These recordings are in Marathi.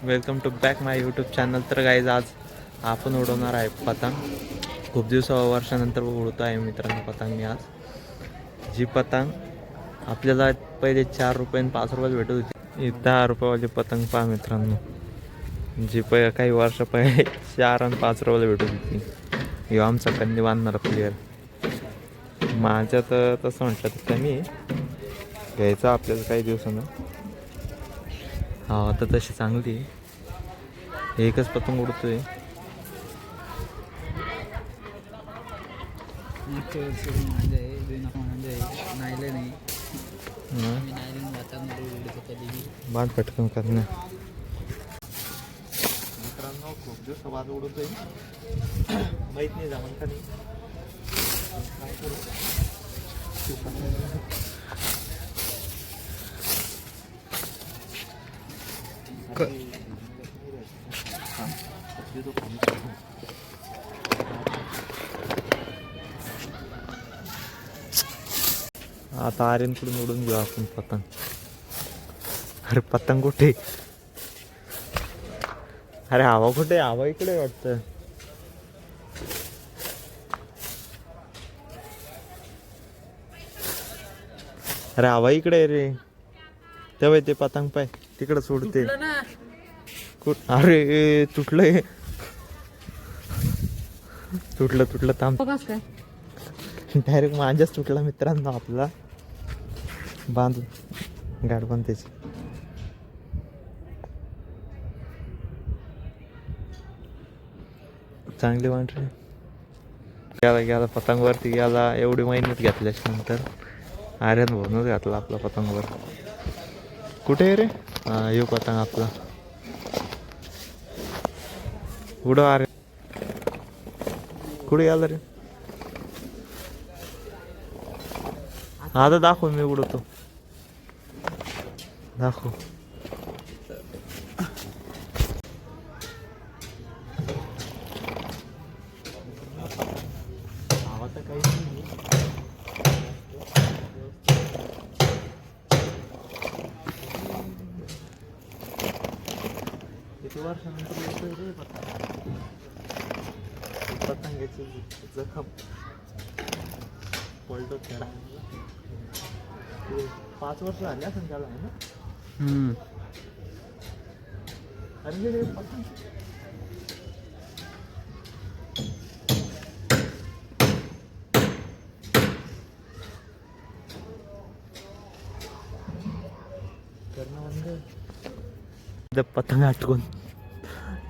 Welcome to back my YouTube channel. तर गाईज आज आपण उडवणार आहे पतंग. खूप वर्षानंतर उडवतो आहे मित्रांनो पतंग. मी आज जी पतंग आपल्याला पहिले 4 रुपये आणि 5 रुपयाला भेटत होती, 10 रुपयावाली पतंग पहा मित्रांनो. जी काही वर्ष पहिले 4 आणि 5 रुपयाला भेटत होती. ह्यो आमचा कंदी बांधणारा प्लेअर. माझ्या तर तसं म्हटलं तर कमी घ्यायचं आपल्याला काही दिवसानं. हा आता तशी चांगली एकच पतंग उडतोय. बाण पटकन करणे मित्रांनो. खूप दिवस बाद उडतोय, माहीत नाही जमन का नाही. काय करू आता आर्यनकडून उडून घेऊ आपण पतंग. अरे पतंग कुठे? अरे हवा कुठे? हवा इकडे वाटतं. अरे हवा इकडे रे. तेव्हा ते पतंग पाय तिकडं सोडते. अरे तुटलंय. तुटलं थांब. डायरेक्ट माझ्याच तुटला मित्रांनो. आपला बांधून गाड पण त्याची चांगली वाटली. गेला पतंगवरती गेला. एवढी मेहनत घेतल्याच्या नंतर आर्यन भरूनच घातला आपला पतंगवर. कुठे आहे रे? हा येऊ पतंग आपला. उडव आर्यन. कुठे गेला रे? आता दाखव, मी उडवतो. दाखव. आता काही नाही. किती वर्षानंतर येतोय रे पतंगाची जखम पलटो खेळा. 5 वर्ष झाली असं त्याला आहे ना. अरे पतंग करणं बंद. पतंग आटकून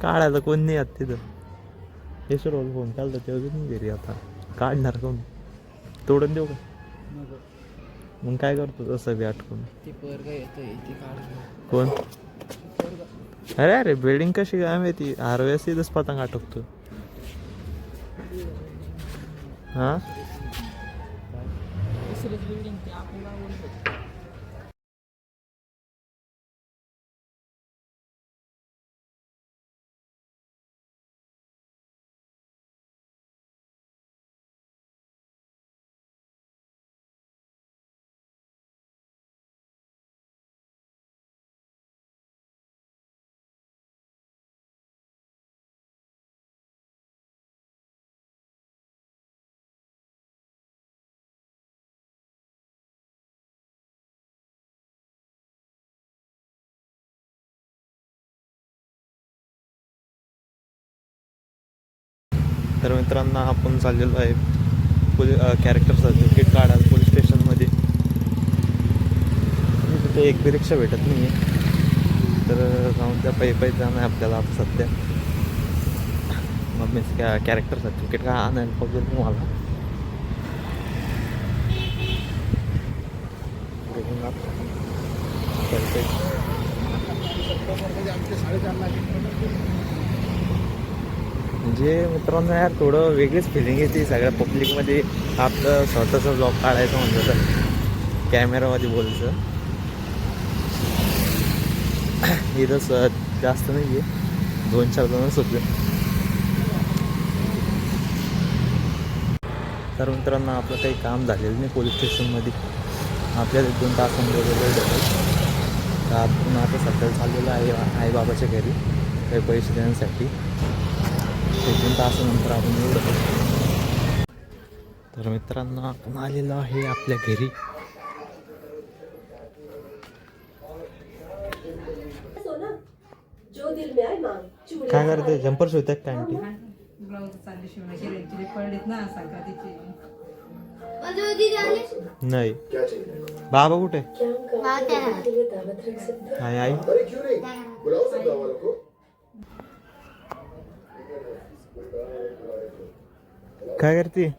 काढायला कोण नाही आत तिथं. हे रोल फोन चालतं तेव्हा नाही घरी. आता काढणार कोण? तोडून देऊ का? मग काय करतो तसं बी आटकून. कोण? अरे बिल्डिंग कशी काय माहिती. आरवेस इथंच पतंग आटकतो. हा तर मित्रांनो आपण चाललेलो आहे कॅरेक्टर सर्टिफिकेट काढायला पोलीस स्टेशनमध्ये. तिथे एक बी रिक्षा भेटत नाही आहे, तर जाऊन त्या पायी जाणं आहे आपल्याला आता सध्या. मग मी कॅरेक्टर सर्टिफिकेट का आणायला पाहिजे तुम्हाला. म्हणजे मित्रांनो यार थोडं वेगळीच फिलिंग येते सगळ्या पब्लिकमध्ये. आपलं स्वतःचा ब्लॉग काढायचं म्हणलं तर कॅमेरामध्ये बोलायचं. इथं जास्त नाही आहे, 2-4 जणच होते. तर मित्रांनो आपलं काही काम झालेलं नाही पोलीस स्टेशनमध्ये. आपल्याला 1-2 तासांमध्ये तर आपण आता सध्या चाललेलो आहे आईबाबाच्या घरी काही पैसे देण्यासाठी. 2-3 तासानंतर आपण येऊ. तर मित्रांनो आपण आलेलो आहे आपल्या घरी. काय करते जम्पर शिवतात का आंटी? ब्लाऊज चालली शिवण्याची रेंजची पडलीत ना संक्रांतीची. नाही. बाबा कुठे? आई आई काय करते?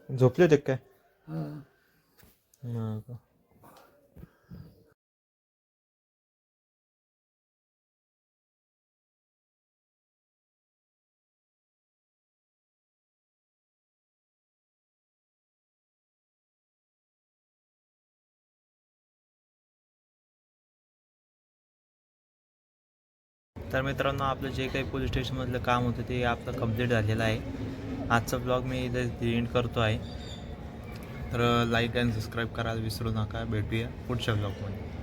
झोपले होते काय? हा का? तर मित्रांनो आपलं जे काही पोलीस स्टेशनमधलं काम होतं ते आपलं कंप्लीट झालेलं आहे. आजचा ब्लॉग मी इथं एंड करतो आहे. तर लाईक आणि सबस्क्राईब करायला विसरू नका. भेटूया पुढच्या ब्लॉगमध्ये.